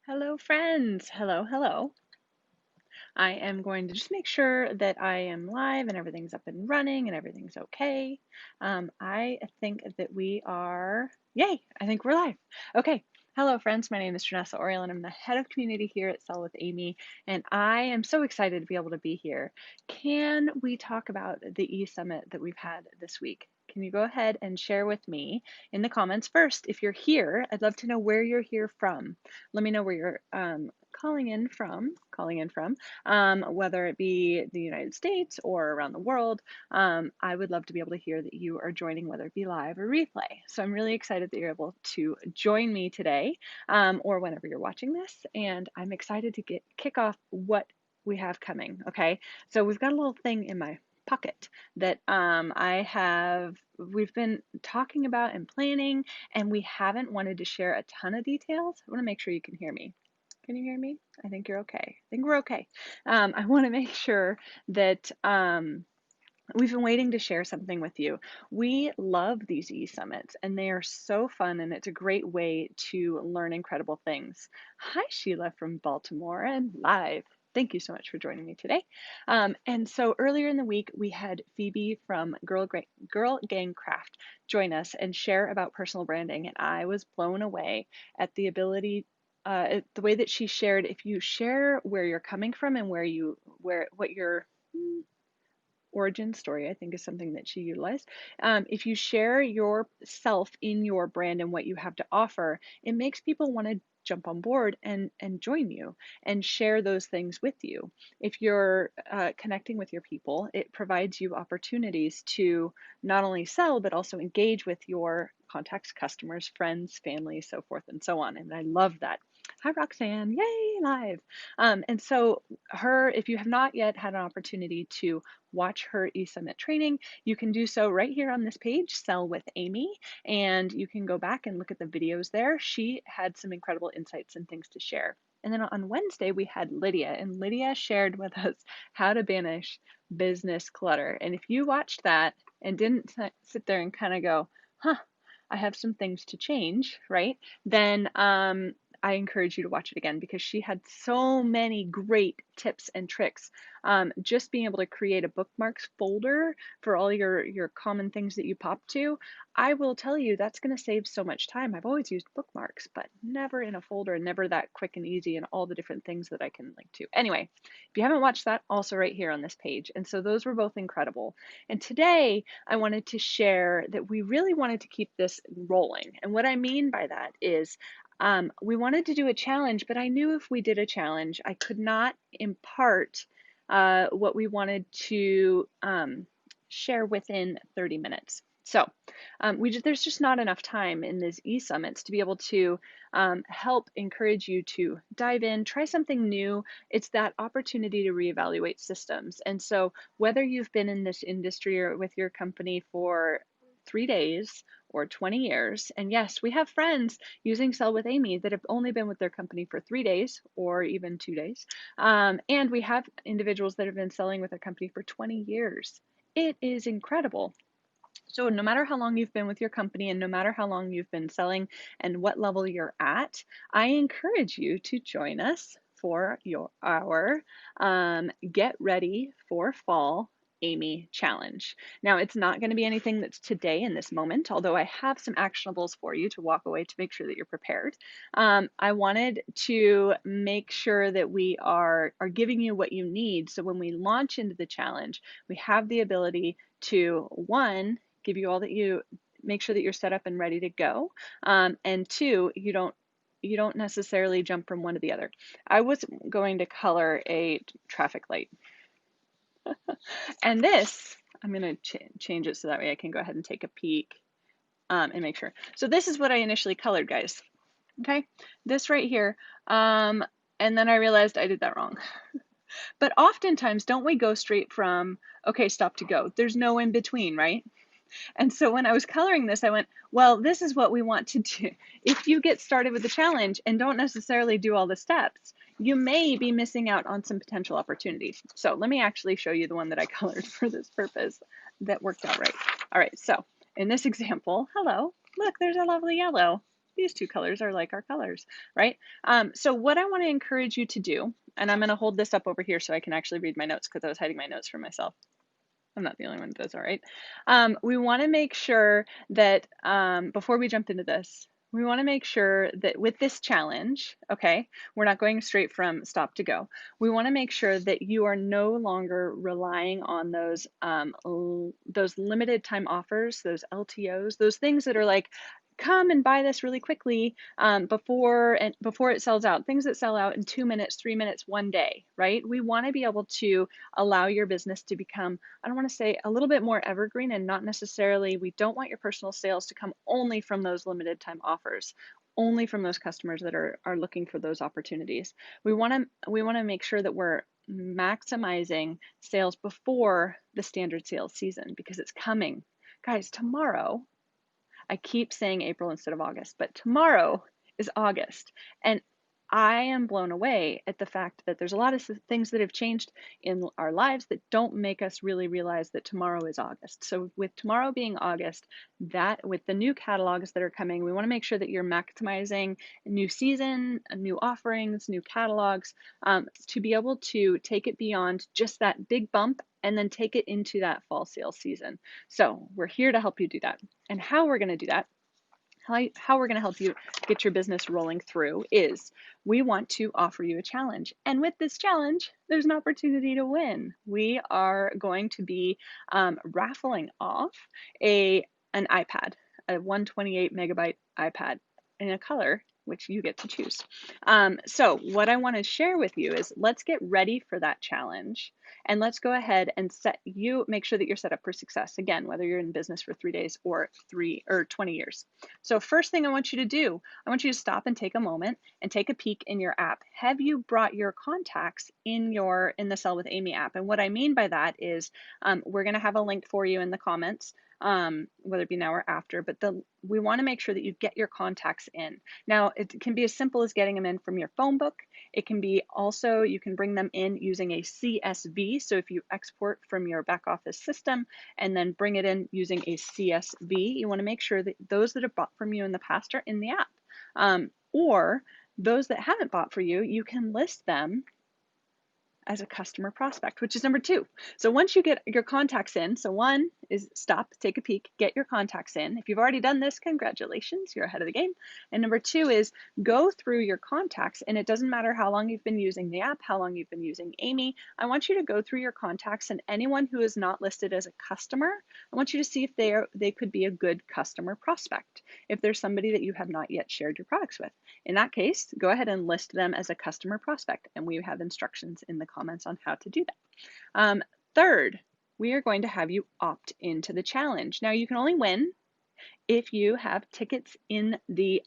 Hello, friends. Hello, hello. I am going to just make sure that I am live and everything's up and running and everything's okay. I think that we are, yay, I think we're live. Okay. Hello, friends. My name is Janessa Oriel, and I'm the head of community here at Sell with Amy, and I am so excited to be able to be here. Can we talk about the eSummit that we've had this week? Can you go ahead and share with me in the comments first? If you're here, I'd love to know where you're here from. Let me know where you're calling in from, whether it be the United States or around the world. I would love to be able to hear that you are joining, whether it be live or replay. So I'm really excited that you're able to join me today, or whenever you're watching this. And I'm excited to kick off what we have coming. Okay, so we've got a little thing in my pocket that we've been talking about and planning, and we haven't wanted to share a ton of details. I want to make sure you can hear me. Can you hear me? I think you're okay. I think we're okay. I want to make sure that we've been waiting to share something with you. We love these e-summits, and they are so fun, and it's a great way to learn incredible things. Hi, Sheila from Baltimore and live. Thank you so much for joining me today. And so earlier in the week, we had Phoebe from Girl Gang Craft join us and share about personal branding, and I was blown away at the ability the way that she shared. If you share where you're coming from and what your origin story, I think, is something that she utilized. If you share yourself in your brand and what you have to offer, it makes people want to jump on board and join you and share those things with you. If you're connecting with your people, it provides you opportunities to not only sell, but also engage with your contacts, customers, friends, family, so forth and so on. And I love that. Hi, Roxanne. Yay, live. And so if you have not yet had an opportunity to watch her eSummit training, you can do so right here on this page, Sell with Amy, and you can go back and look at the videos there. She had some incredible insights and things to share. And then on Wednesday, we had Lydia, and Lydia shared with us how to banish business clutter. And if you watched that and didn't sit there and kind of go, huh, I have some things to change, right? Then I encourage you to watch it again, because she had so many great tips and tricks. Just being able to create a bookmarks folder for all your common things that you pop to, I will tell you that's going to save so much time. I've always used bookmarks, but never in a folder, and never that quick and easy, and all the different things that I can link to. Anyway, if you haven't watched that, also right here on this page. And so those were both incredible. And today I wanted to share that we really wanted to keep this rolling. And what I mean by that is we wanted to do a challenge, but I knew if we did a challenge, I could not impart what we wanted to share within 30 minutes. So there's just not enough time in these e-summits to be able to help encourage you to dive in, try something new. It's that opportunity to reevaluate systems. And so whether you've been in this industry or with your company for 3 days or 20 years, and yes, we have friends using Sell with Amy that have only been with their company for 3 days or even 2 days. And we have individuals that have been selling with their company for 20 years. It is incredible. So no matter how long you've been with your company, and no matter how long you've been selling and what level you're at, I encourage you to join us for our Get Ready for Fall Amy Challenge. Now, it's not going to be anything that's today in this moment, although I have some actionables for you to walk away to make sure that you're prepared. I wanted to make sure that we are giving you what you need, so when we launch into the challenge, we have the ability to, one, give you all that you make sure that you're set up and ready to go, and two, you don't necessarily jump from one to the other. I was going to color a traffic light, and this I'm going to change it so that way I can go ahead and take a peek and make sure. So this is what I initially colored, guys. Okay, this right here, and then I realized I did that wrong. But oftentimes, don't we go straight from okay, stop to go? There's no in between, right? And so when I was coloring this, I went, well, this is what we want to do. If you get started with the challenge and don't necessarily do all the steps, you may be missing out on some potential opportunities. So let me actually show you the one that I colored for this purpose that worked out right. All right, so in this example, hello, look, there's a lovely yellow. these two colors are like our colors, right? So what I want to encourage you to do, and I'm going to hold this up over here so I can actually read my notes because I was hiding my notes from myself. I'm not the only one that does, all right? We want to make sure that before we jump into this, we want to make sure that with this challenge, okay, we're not going straight from stop to go. We want to make sure that you are no longer relying on those limited time offers, those LTOs, those things that are like, come and buy this really quickly before it sells out. Things that sell out in 2 minutes, 3 minutes, one day, right? We want to be able to allow your business to become, I don't want to say, a little bit more evergreen, and not necessarily, we don't want your personal sales to come only from those limited time offers, only from those customers that are looking for those opportunities. We want to make sure that we're maximizing sales before the standard sales season because it's coming. Guys, tomorrow, I keep saying April instead of August, but tomorrow is August. And I am blown away at the fact that there's a lot of things that have changed in our lives that don't make us really realize that tomorrow is August. So with tomorrow being August, that with the new catalogs that are coming, we want to make sure that you're maximizing a new season, new offerings, new catalogs, to be able to take it beyond just that big bump and then take it into that fall sales season. So we're here to help you do that. And how we're going to do that, how we're going to help you get your business rolling through, is we want to offer you a challenge. And with this challenge, there's an opportunity to win. We are going to be raffling off an iPad, a 128 megabyte iPad in a color which you get to choose. So what I want to share with you is, let's get ready for that challenge. And let's go ahead and make sure that you're set up for success. Again, whether you're in business for 3 days or 20 years. So first thing I want you to do, I want you to stop and take a moment and take a peek in your app. Have you brought your contacts in the Sell with Amy app? And what I mean by that is, we're going to have a link for you in the comments, whether it be now or after, but we want to make sure that you get your contacts in. Now, it can be as simple as getting them in from your phone book. It can be also, you can bring them in using a CSV. So if you export from your back office system and then bring it in using a CSV, you want to make sure that those that have bought from you in the past are in the app. Or those that haven't bought for you, you can list them as a customer prospect, which is number 2. So once you get your contacts in, so 1 is stop, take a peek, get your contacts in. If you've already done this, congratulations, you're ahead of the game. And number 2 is go through your contacts, and it doesn't matter how long you've been using the app, how long you've been using Amy. I want you to go through your contacts, and anyone who is not listed as a customer, I want you to see if they could be a good customer prospect, if there's somebody that you have not yet shared your products with. In that case, go ahead and list them as a customer prospect, and we have instructions in the comments on how to do that. Third, we are going to have you opt into the challenge. Now, you can only win if you have tickets in the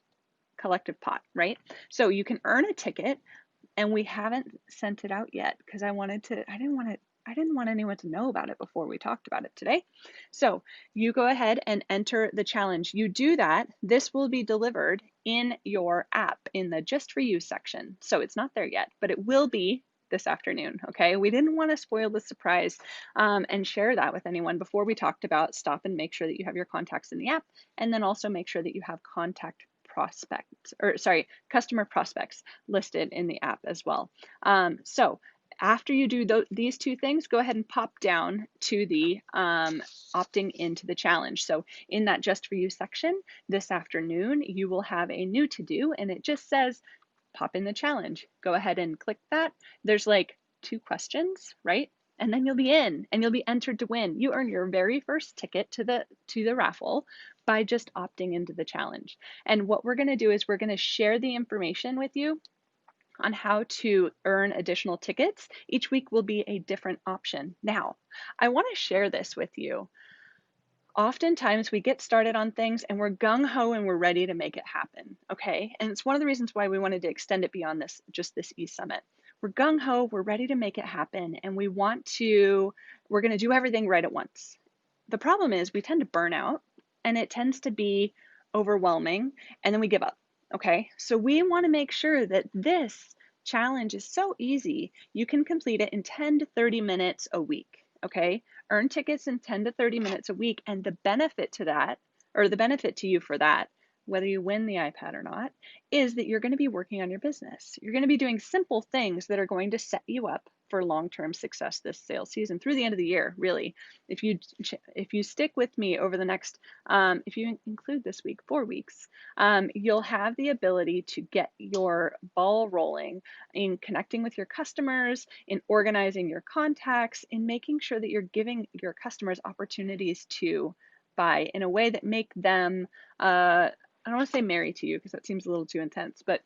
collective pot, right? So you can earn a ticket, and we haven't sent it out yet because I didn't want anyone to know about it before we talked about it today. So you go ahead and enter the challenge. You do that, this will be delivered in your app in the Just For You section. So it's not there yet, but it will be this afternoon, okay? We didn't want to spoil the surprise and share that with anyone before we talked about stop and make sure that you have your contacts in the app, and then also make sure that you have customer prospects listed in the app as well. So after you do these 2 things, go ahead and pop down to the opting into the challenge. So in that Just For You section this afternoon, you will have a new to do, and it just says pop in the challenge. Go ahead and click that. There's like 2 questions, right? And then you'll be in, and you'll be entered to win. You earn your very first ticket to the raffle by just opting into the challenge. And what we're going to do is we're going to share the information with you on how to earn additional tickets. Each week will be a different option. Now, I want to share this with you. Oftentimes we get started on things and we're gung-ho and we're ready to make it happen, okay? And it's one of the reasons why we wanted to extend it beyond this eSummit. We're gung-ho, we're ready to make it happen, and we're going to do everything right at once. The problem is we tend to burn out, and it tends to be overwhelming, and then we give up, okay? So we want to make sure that this challenge is so easy, you can complete it in 10 to 30 minutes a week, okay? Earn tickets in 10 to 30 minutes a week, and the benefit to you for that whether you win the iPad or not, is that you're going to be working on your business. You're going to be doing simple things that are going to set you up for long-term success this sales season through the end of the year, really. If you stick with me over the next, if you include this week, 4 weeks, you'll have the ability to get your ball rolling in connecting with your customers, in organizing your contacts, in making sure that you're giving your customers opportunities to buy in a way that make them, I don't want to say marry to you because that seems a little too intense, but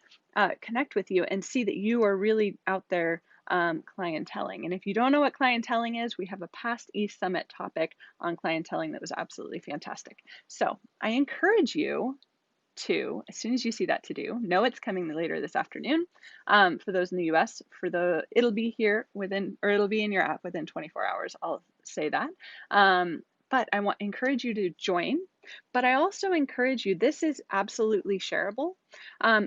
connect with you and see that you are really out there clienteling. And if you don't know what clienteling is, we have a past eSummit topic on clienteling that was absolutely fantastic. So I encourage you to, as soon as you see that to do, know it's coming later this afternoon. For those in the US, it'll be here within, or it'll be in your app within 24 hours. I'll say that. But I encourage you to join. But I also encourage you, this is absolutely shareable.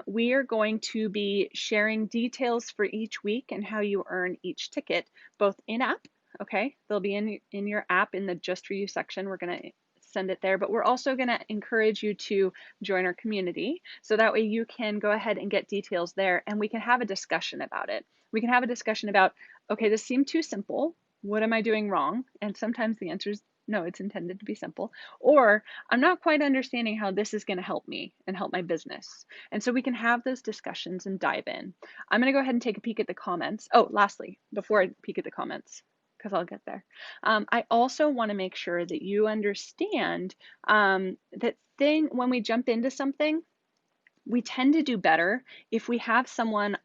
We are going to be sharing details for each week and how you earn each ticket, both in app. Okay, they'll be in your app in the Just For You section. We're going to send it there, but we're also going to encourage you to join our community so that way you can go ahead and get details there and we can have a discussion about it. We can have a discussion about, okay, this seemed too simple. What am I doing wrong? And sometimes the answer is no, it's intended to be simple. Or I'm not quite understanding how this is going to help me and help my business. And so we can have those discussions and dive in. I'm going to go ahead and take a peek at the comments. Oh, lastly, before I peek at the comments, because I'll get there. I also want to make sure that you understand that when we jump into something, we tend to do better if we have someone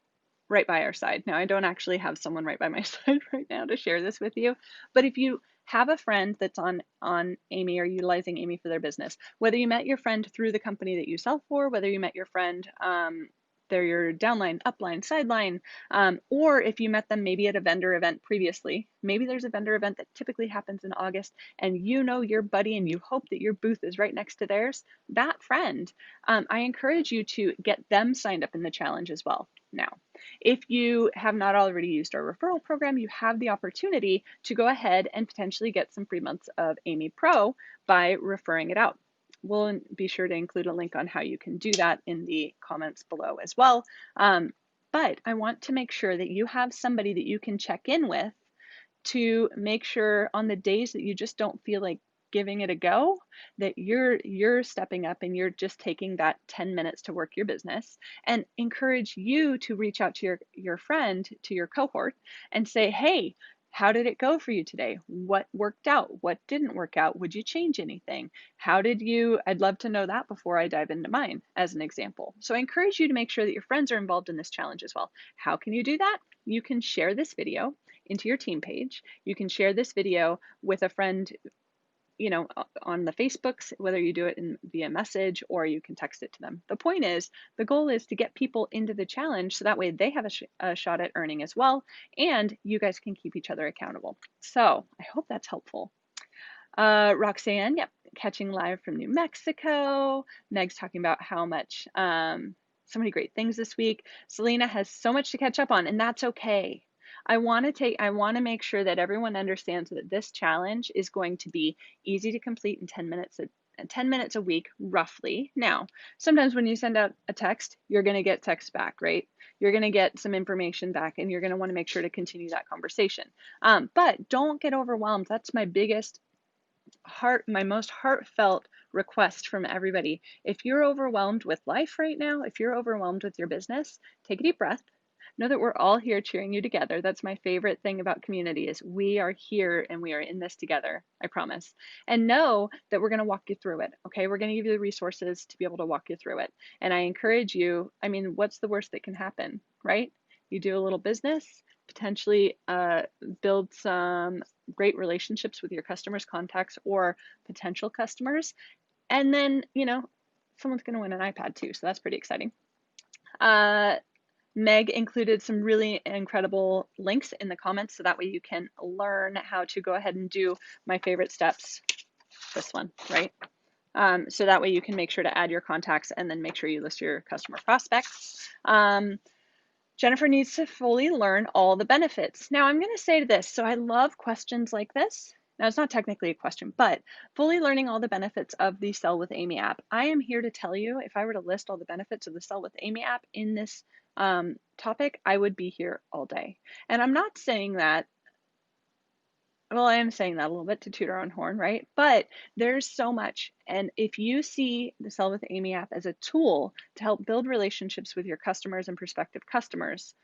right by our side. Now, I don't actually have someone right by my side right now to share this with you, but if you have a friend that's on Amy or utilizing Amy for their business, whether you met your friend through the company that you sell for, whether you met your friend, they're your downline, upline, sideline, or if you met them maybe at a vendor event previously, maybe there's a vendor event that typically happens in August and you know your buddy and you hope that your booth is right next to theirs, that friend, I encourage you to get them signed up in the challenge as well. Now, if you have not already used our referral program, you have the opportunity to go ahead and potentially get some free months of Amy Pro by referring it out. We'll be sure to include a link on how you can do that in the comments below as well. But I want to make sure that you have somebody that you can check in with to make sure on the days that you just don't feel like giving it a go, that you're stepping up and you're just taking that 10 minutes to work your business, and encourage you to reach out to your friend, to your cohort, and say, hey, how did it go for you today? What worked out? What didn't work out? Would you change anything? I'd love to know that before I dive into mine, as an example. So I encourage you to make sure that your friends are involved in this challenge as well. How can you do that? You can share this video into your team page. You can share this video with a friend, on the Facebooks, whether you do it via message or you can text it to them. The goal is to get people into the challenge so that way they have a shot at earning as well, and you guys can keep each other accountable. So I hope that's helpful. Roxanne, yep, catching live from New Mexico. Meg's talking about how much, so many great things this week. Selena has so much to catch up on, and that's okay. I want to make sure that everyone understands that this challenge is going to be easy to complete in 10 minutes a week, roughly. Now, sometimes when you send out a text, you're going to get text back, right? You're going to get some information back, and you're going to want to make sure to continue that conversation. But don't get overwhelmed. That's my most heartfelt request from everybody. If you're overwhelmed with life right now, if you're overwhelmed with your business, take a deep breath. Know that we're all here cheering you together. That's my favorite thing about community, is we are here and we are in this together, I promise. And know that we're going to walk you through it, okay? We're going to give you the resources to be able to walk you through it. And I encourage you, what's the worst that can happen, right? You do a little business, potentially build some great relationships with your customers, contacts, or potential customers. And then, someone's going to win an iPad too. So that's pretty exciting. Meg included some really incredible links in the comments so that way you can learn how to go ahead and do my favorite steps, this one, right? So that way you can make sure to add your contacts and then make sure you list your customer prospects. Jennifer needs to fully learn all the benefits. Now I'm going to say this, so I love questions like this Now, it's not technically a question, but fully learning all the benefits of the Sell with Amy app. I am here to tell you, if I were to list all the benefits of the Sell with Amy app in this topic, I would be here all day. And I'm not saying that, well, I am saying that a little bit to toot our own horn, right? But there's so much. And if you see the Sell with Amy app as a tool to help build relationships with your customers and prospective customers,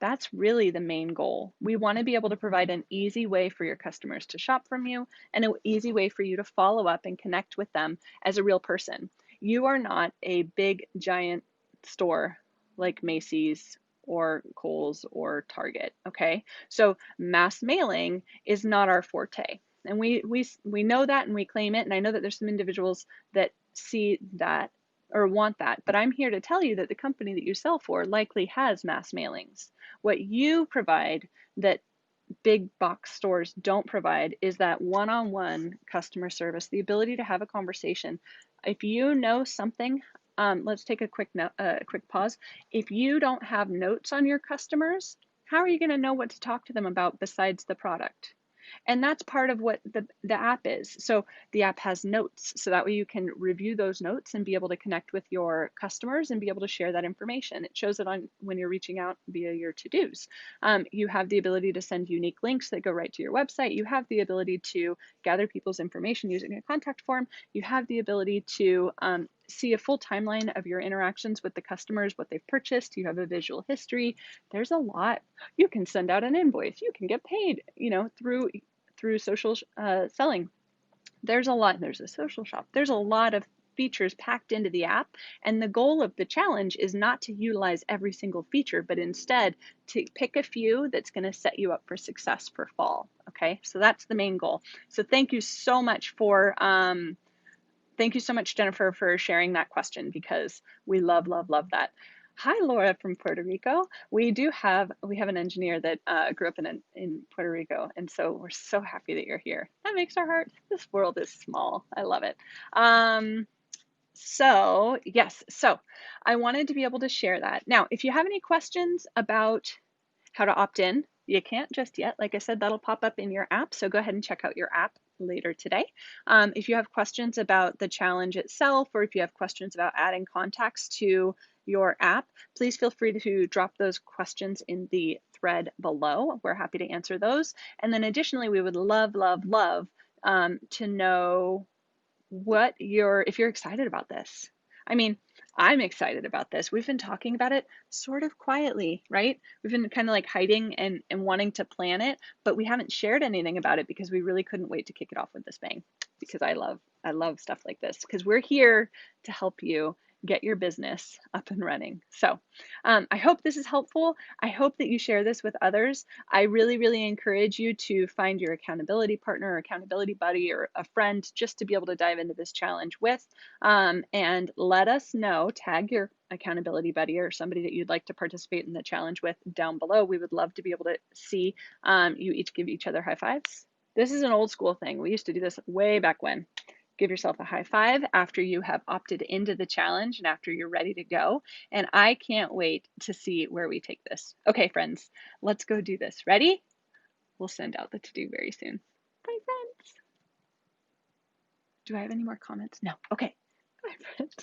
that's really the main goal. We want to be able to provide an easy way for your customers to shop from you and an easy way for you to follow up and connect with them as a real person. You are not a big, giant store like Macy's or Kohl's or Target, okay? So mass mailing is not our forte. And we know that and we claim it. And I know that there's some individuals that see that or want that. But I'm here to tell you that the company that you sell for likely has mass mailings. What you provide that big box stores don't provide is that one-on-one customer service, the ability to have a conversation. If you know something, let's take a quick pause. If you don't have notes on your customers, how are you going to know what to talk to them about besides the product? And that's part of what the app is. So the app has notes, so that way you can review those notes and be able to connect with your customers and be able to share that information. It shows it on when you're reaching out via your to-dos. You have the ability to send unique links that go right to your website. You have the ability to gather people's information using a contact form. You have the ability to see a full timeline of your interactions with the customers, what they've purchased. You have a visual history. There's a lot. You can send out an invoice. You can get paid, through social selling. There's a lot. There's a social shop. There's a lot of features packed into the app. And the goal of the challenge is not to utilize every single feature, but instead to pick a few that's going to set you up for success for fall. Okay, so that's the main goal. So thank you so much Jennifer, for sharing that question, because we love, love, love that. Hi, Laura from Puerto Rico. We have an engineer that grew up in Puerto Rico, and so we're so happy that you're here. That makes our heart. This world is small. I love it. So yes, so I wanted to be able to share that. Now, if you have any questions about how to opt in, you can't just yet. Like I said, that'll pop up in your app. So go ahead and check out your app later today. If you have questions about the challenge itself, or if you have questions about adding contacts to your app, please feel free to drop those questions in the thread below. We're happy to answer those. And then additionally, we would love, love, love to know if you're excited about this. I mean, I'm excited about this. We've been talking about it sort of quietly, right? We've been kind of like hiding and wanting to plan it, but we haven't shared anything about it because we really couldn't wait to kick it off with this bang. Because I love stuff like this, because we're here to help you get your business up and running. So I hope this is helpful. I hope that you share this with others. I really, really encourage you to find your accountability partner or accountability buddy or a friend just to be able to dive into this challenge with, and let us know, tag your accountability buddy or somebody that you'd like to participate in the challenge with down below. We would love to be able to see you each give each other high fives. This is an old school thing. We used to do this way back when. Give yourself a high five after you have opted into the challenge and after you're ready to go. And I can't wait to see where we take this. Okay, friends, let's go do this. Ready? We'll send out the to-do very soon. Bye, friends. Do I have any more comments? No. Okay. Bye, friends.